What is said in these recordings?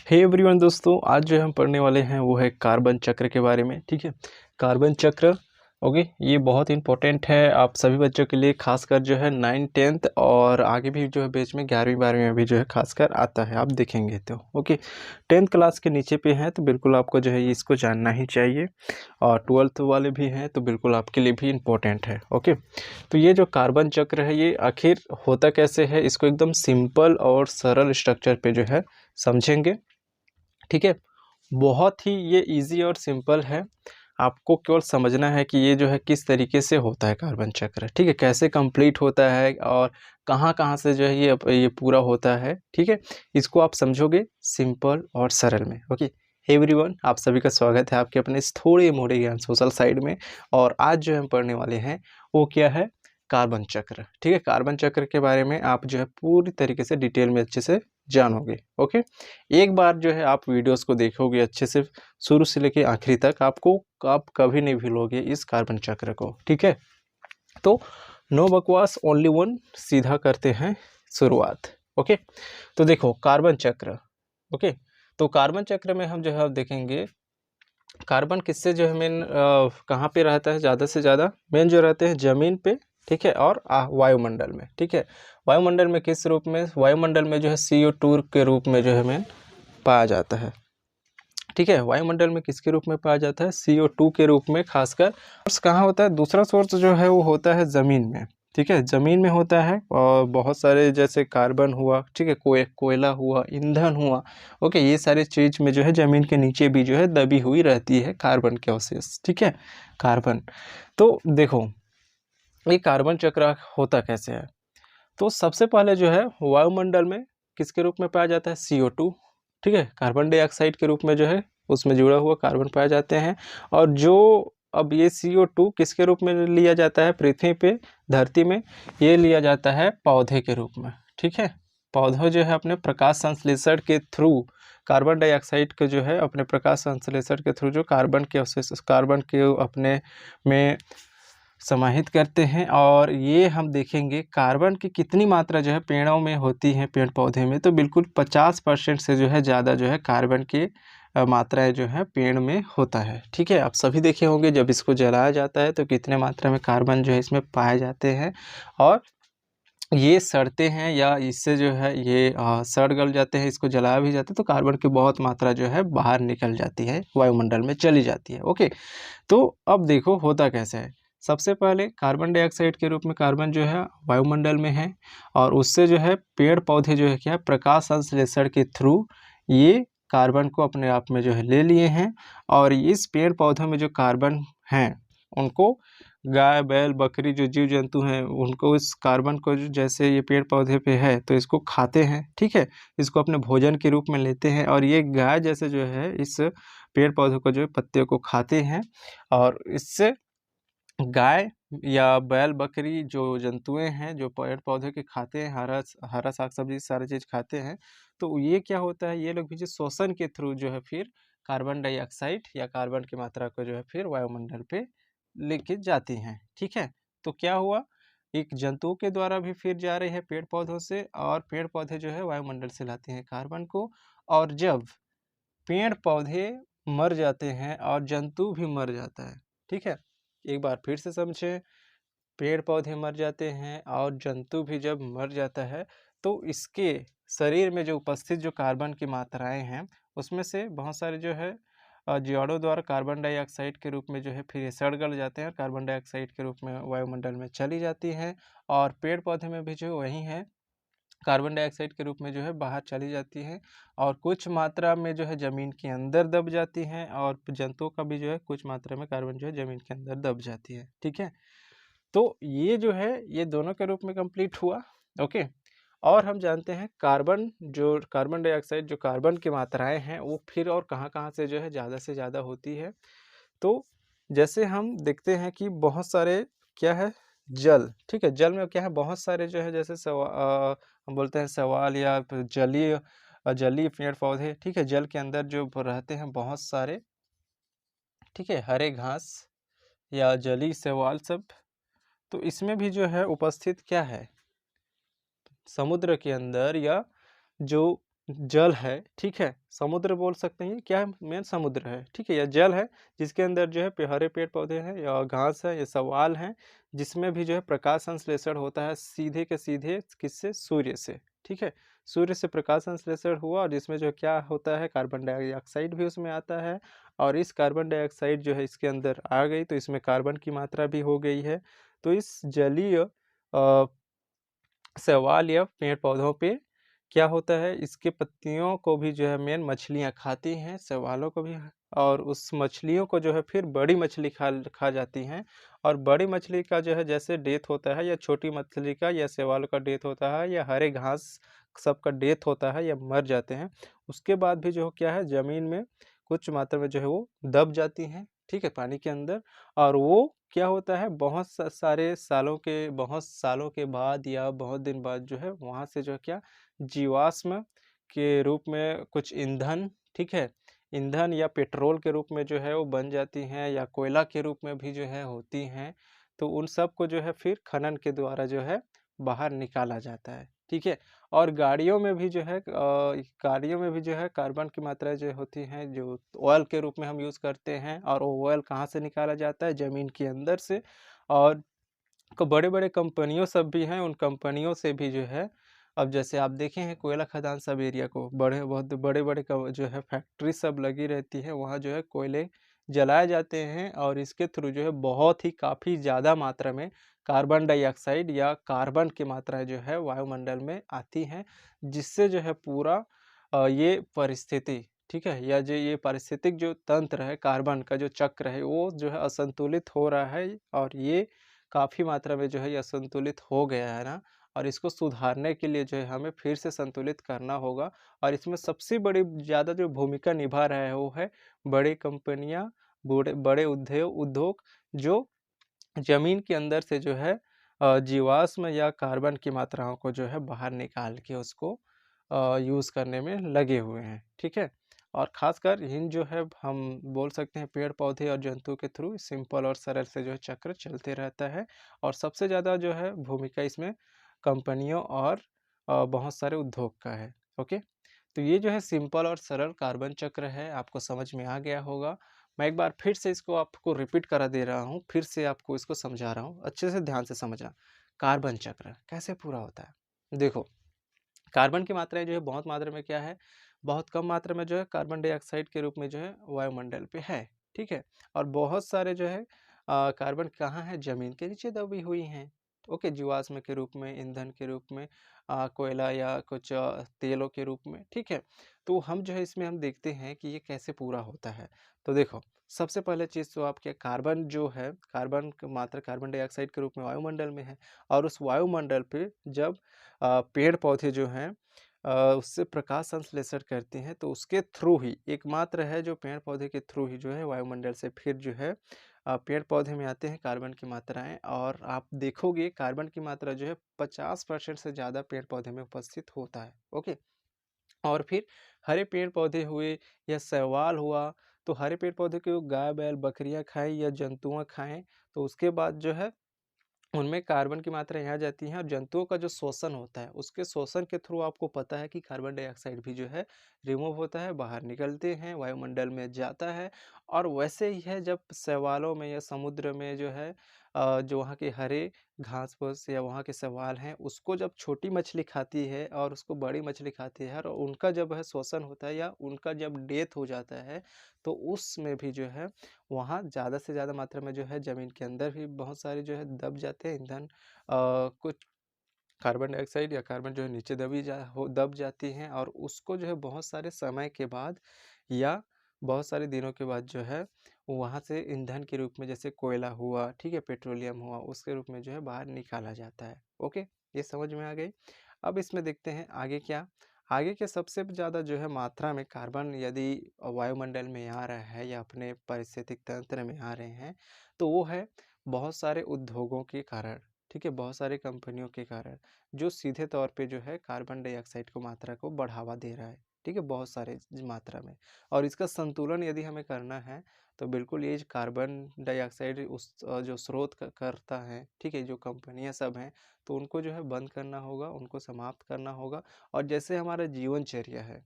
Hey everyone दोस्तों, आज जो हम पढ़ने वाले हैं वो है कार्बन चक्र के बारे में। ठीक है, कार्बन चक्र। ओके, ये बहुत इंपॉर्टेंट है आप सभी बच्चों के लिए, खासकर जो है 9th 10th और आगे भी जो है बीच में 11वीं 12वीं में भी जो है खासकर आता है, आप देखेंगे तो। ओके, 10th क्लास के नीचे पे हैं तो बिल्कुल आपको जो है इसको जानना ही चाहिए, और 12th वाले भी हैं तो बिल्कुल आपके लिए भी इम्पोर्टेंट है। ओके, तो ये जो कार्बन चक्र है ये आखिर होता कैसे है, इसको एकदम सिंपल और सरल स्ट्रक्चर पे जो है समझेंगे। ठीक है, बहुत ही ये इजी और सिंपल है, आपको केवल समझना है कि ये जो है किस तरीके से होता है कार्बन चक्र। ठीक है, कैसे कंप्लीट होता है और कहाँ कहाँ से जो है ये पूरा होता है। ठीक है, इसको आप समझोगे सिंपल और सरल में। ओके एवरीवन, आप सभी का स्वागत है आपके अपने इस थोड़े मोड़े ज्ञान सोशल साइड में। और आज जो हम पढ़ने वाले हैं वो क्या है, कार्बन चक्र। ठीक है, कार्बन चक्र के बारे में आप जो है पूरी तरीके से डिटेल में अच्छे से जानोगे। ओके, एक बार जो है आप वीडियोस को देखोगे अच्छे से शुरू से लेके आखिरी तक, आप कभी नहीं भूलोगे इस कार्बन चक्र को। ठीक है, तो नो बकवास, ओनली वन, सीधा करते हैं शुरुआत। ओके, तो देखो कार्बन चक्र। ओके, तो कार्बन चक्र में हम जो है अब देखेंगे कार्बन किससे जो है मेन कहाँ पे रहता है, ज़्यादा से ज़्यादा मेन जो रहते हैं ज़मीन पे। ठीक है, और वायुमंडल में। ठीक है, वायुमंडल में किस रूप में, वायुमंडल में जो है CO2 के रूप में जो है मेन पाया जाता है। ठीक है, वायुमंडल में किसके रूप में पाया जाता है, CO2 के रूप में। खासकर सोर्स कहाँ होता है, दूसरा सोर्स जो है वो होता है ज़मीन में। ठीक है, ज़मीन में होता है, और बहुत सारे जैसे कार्बन हुआ, ठीक है, कोयला हुआ, ईंधन हुआ। ओके, ये सारे चीज़ में जो है ज़मीन के नीचे भी जो है दबी हुई रहती है कार्बन के अवशेष। ठीक है, कार्बन। तो देखो ये कार्बन चक्र होता कैसे है, तो सबसे पहले जो है वायुमंडल में किसके रूप में पाया जाता है, CO2। ठीक है, कार्बन डाइऑक्साइड के रूप में जो है उसमें जुड़ा हुआ कार्बन पाए जाते हैं। और जो अब ये CO2 किसके रूप में लिया जाता है पृथ्वी पे, धरती में, ये लिया जाता है पौधे के रूप में। ठीक है, पौधे जो है अपने प्रकाश संश्लेषण के थ्रू कार्बन डाइऑक्साइड को जो है अपने प्रकाश संश्लेषण के थ्रू जो कार्बन के अवशेष, कार्बन के अपने में समाहित करते हैं। और ये हम देखेंगे कार्बन की कितनी मात्रा जो है पेड़ों में होती है, पेड़ पौधे में, तो बिल्कुल 50% से जो है ज़्यादा जो है कार्बन की मात्राएं जो है पेड़ में होता है। ठीक है, आप सभी देखे होंगे जब इसको जलाया जाता है तो कितने मात्रा में कार्बन जो है इसमें पाए जाते हैं, और ये सड़ते हैं या इससे जो है ये सड़ गल जाते हैं, इसको जलाया भी जाता है तो कार्बन की बहुत मात्रा जो है बाहर निकल जाती है, वायुमंडल में चली जाती है। ओके, तो अब देखो होता कैसे है। सबसे पहले कार्बन डाइऑक्साइड के रूप में कार्बन जो है वायुमंडल में है, और उससे जो है पेड़ पौधे जो है क्या, प्रकाश संश्लेषण के थ्रू ये कार्बन को अपने आप में जो है ले लिए हैं। और इस पेड़ पौधों में जो कार्बन हैं उनको गाय बैल बकरी जो जीव जंतु हैं उनको इस कार्बन को जैसे ये पेड़ पौधे पे है तो इसको खाते हैं। ठीक है, इसको अपने भोजन के रूप में लेते हैं, और ये गाय जैसे जो है इस पेड़ पौधों को जो है पत्ते को खाते हैं, और इससे गाय या बैल बकरी जो जंतुएं हैं जो पेड़ पौधे के खाते हैं, हरा हरा साग सब्जी सारी चीज़ खाते हैं, तो ये क्या होता है, ये लोग भी जो श्वसन के थ्रू जो है फिर कार्बन डाइऑक्साइड या कार्बन की मात्रा को जो है फिर वायुमंडल पे लेके जाती हैं। ठीक है, तो क्या हुआ, एक जंतुओं के द्वारा भी फिर जा रही है पेड़ पौधों से, और पेड़ पौधे जो है वायुमंडल से लाते हैं कार्बन को। और जब पेड़ पौधे मर जाते हैं और जंतु भी मर जाता है। ठीक है, एक बार फिर से समझें, पेड़ पौधे मर जाते हैं और जंतु भी जब मर जाता है तो इसके शरीर में जो उपस्थित जो कार्बन की मात्राएं हैं उसमें से बहुत सारे जो है जीवाणु द्वारा कार्बन डाइऑक्साइड के रूप में जो है फिर ये सड़ गल जाते हैं और कार्बन डाइऑक्साइड के रूप में वायुमंडल में चली जाती हैं। और पेड़ पौधे में भी जो वही है, कार्बन डाइऑक्साइड के रूप में जो है बाहर चली जाती हैं, और कुछ मात्रा में जो है ज़मीन के अंदर दब जाती हैं, और जंतुओं का भी जो है कुछ मात्रा में कार्बन जो है ज़मीन के अंदर दब जाती है। ठीक है, तो ये जो है ये दोनों के रूप में कंप्लीट हुआ। ओके, और हम जानते हैं कार्बन जो कार्बन डाइऑक्साइड जो कार्बन की मात्राएं हैं वो फिर और कहाँ-कहाँ से जो है ज़्यादा से ज़्यादा होती है। तो जैसे हम देखते हैं कि बहुत सारे क्या है, जल। ठीक है, जल में क्या है, बहुत सारे जो है जैसे हम बोलते हैं शैवाल या फिर जलीय पेड़ पौधे। ठीक है, जल के अंदर जो रहते हैं बहुत सारे, ठीक है, हरे घास या जलीय शैवाल सब। तो इसमें भी जो है उपस्थित क्या है, समुद्र के अंदर या जो जल है, ठीक है? समुद्र बोल सकते हैं, क्या है मेन समुद्र है, ठीक है? या जल है जिसके अंदर जो है हरे पेड़-पौधे हैं या घास है या शैवाल हैं, जिसमें भी जो है प्रकाश संश्लेषण होता है सीधे के सीधे किससे? सूर्य से, ठीक है? सूर्य से प्रकाश संश्लेषण हुआ और जिसमें जो है क्या होता है कार्बन डाइऑक्साइड भी उसमें आता है और इस कार्बन डाइऑक्साइड जो है इसके अंदर आ गई तो इसमें कार्बन की मात्रा भी हो गई है। तो इस जलीय शैवाल या पेड़-पौधों पे क्या होता है, इसके पत्तियों को भी जो है मेन मछलियाँ खाती हैं, शैवालों को भी और उस मछलियों को जो है फिर बड़ी मछली खा जाती हैं और बड़ी मछली का जो है जैसे डेथ होता है या छोटी मछली का या शैवाल का डेथ होता है या हरे घास सबका डेथ होता है या मर जाते हैं, उसके बाद भी जो क्या है ज़मीन में कुछ मात्रा में जो है वो दब जाती हैं, ठीक है? पानी के अंदर और वो क्या होता है बहुत सालों के बाद या बहुत दिन बाद जो है वहाँ से जो है क्या जीवाश्म के रूप में कुछ ईंधन, ठीक है? ईंधन या पेट्रोल के रूप में जो है वो बन जाती हैं या कोयला के रूप में भी जो है होती हैं। तो उन सब को जो है फिर खनन के द्वारा जो है बाहर निकाला जाता है, ठीक है? और गाड़ियों में भी जो है कार्बन की मात्रा जो होती हैं जो ऑयल के रूप में हम यूज़ करते हैं और वो ऑयल कहाँ से निकाला जाता है ज़मीन के अंदर से और बड़े-बड़े कंपनियों सब भी हैं, उन कंपनियों से भी जो है अब जैसे आप देखे हैं कोयला खदान सब एरिया को बहुत बड़े-बड़े क जो है फैक्ट्री सब लगी रहती है, वहाँ जो है कोयले जलाए जाते हैं और इसके थ्रू जो है बहुत ही काफ़ी ज़्यादा मात्रा में कार्बन डाइऑक्साइड या कार्बन की मात्रा जो है वायुमंडल में आती हैं, जिससे जो है पूरा ये परिस्थिति, ठीक है? या जो ये पारिस्थितिक जो तंत्र है, कार्बन का जो चक्र है, वो जो है असंतुलित हो रहा है और ये काफ़ी मात्रा में जो है ये असंतुलित हो गया है ना और इसको सुधारने के लिए जो है हमें फिर से संतुलित करना होगा और इसमें सबसे बड़ी ज़्यादा जो भूमिका निभा रहा है वो है बड़ी कंपनियाँ, बड़े उद्योग जो ज़मीन के अंदर से जो है जीवाश्म या कार्बन की मात्राओं को जो है बाहर निकाल के उसको यूज़ करने में लगे हुए हैं, ठीक है? और ख़ासकर इन जो है हम बोल सकते हैं पेड़-पौधे और जंतु के थ्रू सिंपल और सरल से जो है चक्र चलते रहता है और सबसे ज़्यादा जो है भूमिका इसमें कंपनियों और बहुत सारे उद्योग का है, ओके? तो ये जो है सिंपल और सरल कार्बन चक्र है, आपको समझ में आ गया होगा। मैं एक बार फिर से इसको आपको रिपीट करा दे रहा हूँ, फिर से आपको इसको समझा रहा हूँ, अच्छे से ध्यान से समझना। कार्बन चक्र कैसे पूरा होता है? देखो, कार्बन की मात्राएँ जो है बहुत मात्रा में क्या है, बहुत कम मात्रा में जो है कार्बन डाइऑक्साइड के रूप में जो है वायुमंडल पे है, ठीक है? और बहुत सारे जो है कार्बन कहाँ है? ज़मीन के नीचे दबी हुई हैं, ओके? जीवाश्म के रूप में, ईंधन के रूप में कोयला या कुछ तेलों के रूप में, ठीक है? तो हम जो है इसमें हम देखते हैं कि ये कैसे पूरा होता है। तो देखो, सबसे पहले चीज़ तो आपके कार्बन जो है, कार्बन की मात्रा कार्बन डाइऑक्साइड के रूप में वायुमंडल में है और उस वायुमंडल पे जब पेड़-पौधे जो हैं उससे प्रकाश संश्लेषण करती हैं, तो उसके थ्रू ही एकमात्र है जो पेड़-पौधे के थ्रू ही जो है वायुमंडल से फिर जो है पेड़-पौधे में आते हैं कार्बन की मात्राएँ और आप देखोगे कार्बन की मात्रा जो है 50% से ज़्यादा पेड़-पौधे में उपस्थित होता है, ओके? और फिर हरे पेड़-पौधे हुए या शैवाल हुआ, तो हरे पेड़-पौधे को गाय, बैल, बकरियाँ खाएँ या जंतुआ खाएँ, तो उसके बाद जो है उनमें कार्बन की मात्रा यहाँ जाती है और जंतुओं का जो शोषण होता है, उसके शोषण के थ्रू आपको पता है कि कार्बन डाइऑक्साइड भी जो है रिमूव होता है, बाहर निकलते हैं, वायुमंडल में जाता है और वैसे ही है जब शैवालों में या समुद्र में जो है जो वहाँ के हरे घास-फूस या वहाँ के शैवाल हैं, उसको जब छोटी मछली खाती है और उसको बड़ी मछली खाती है और उनका जब है शोषण होता है या उनका जब डेथ हो जाता है, तो उसमें भी जो है वहाँ ज़्यादा से ज़्यादा मात्रा में जो है ज़मीन के अंदर भी बहुत सारे जो है दब जाते हैं ईंधन कुछ कार्बन डाइऑक्साइड या कार्बन जो है नीचे दब जाती हैं और उसको जो है बहुत सारे समय के बाद या बहुत सारे दिनों के बाद जो है वहाँ से ईंधन के रूप में जैसे कोयला हुआ, ठीक है, पेट्रोलियम हुआ, उसके रूप में जो है बाहर निकाला जाता है। ओके, ये समझ में आ गई। अब इसमें देखते हैं आगे क्या, आगे के सबसे ज़्यादा जो है मात्रा में कार्बन यदि वायुमंडल में आ रहा है या अपने पारिस्थितिक तंत्र में आ रहे हैं, तो वो है बहुत सारे उद्योगों के कारण, ठीक है, बहुत सारी कंपनियों के कारण, जो सीधे तौर पे जो है कार्बन डाइऑक्साइड को मात्रा को बढ़ावा दे रहा है, ठीक है? बहुत सारे मात्रा में। और इसका संतुलन यदि हमें करना है तो बिल्कुल ये जो कार्बन डाइऑक्साइड उस जो स्रोत करता है, ठीक है? जो कंपनियाँ सब हैं, तो उनको जो है बंद करना होगा, उनको समाप्त करना होगा। और जैसे हमारा जीवनचर्या है,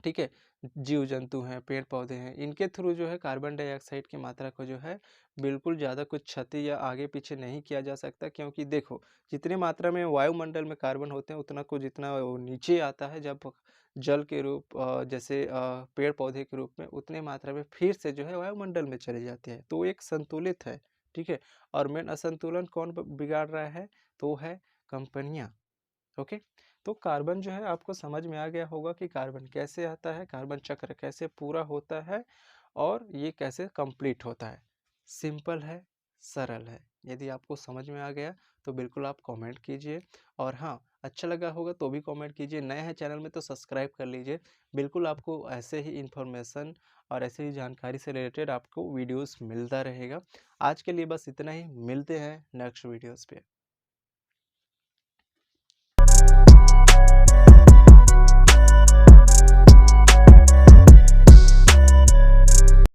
ठीक है? जीव-जंतु हैं, पेड़-पौधे हैं, इनके थ्रू जो है कार्बन डाइऑक्साइड की मात्रा को जो है बिल्कुल ज़्यादा कुछ क्षति या आगे-पीछे नहीं किया जा सकता, क्योंकि देखो जितनी मात्रा में वायुमंडल में कार्बन होते हैं उतना को जितना वो नीचे आता है जब जल के रूप जैसे पेड़-पौधे के रूप में, उतनी मात्रा में फिर से जो है वायुमंडल में चली जाती है। तो वो एक संतुलित है, ठीक है? और मेन असंतुलन कौन बिगाड़ रहा है? तो वो है कंपनियाँ। ओके। तो कार्बन जो है आपको समझ में आ गया होगा कि कार्बन कैसे आता है, कार्बन चक्र कैसे पूरा होता है और ये कैसे कंप्लीट होता है। सिंपल है, सरल है। यदि आपको समझ में आ गया तो बिल्कुल आप कमेंट कीजिए। और हाँ, अच्छा लगा होगा तो भी कमेंट कीजिए। नए हैं चैनल में तो सब्सक्राइब कर लीजिए। बिल्कुल आपको ऐसे ही इन्फॉर्मेशन और ऐसे ही जानकारी से रिलेटेड आपको वीडियोस मिलता रहेगा। आज के लिए बस इतना ही, मिलते हैं नेक्स्ट वीडियोस पे।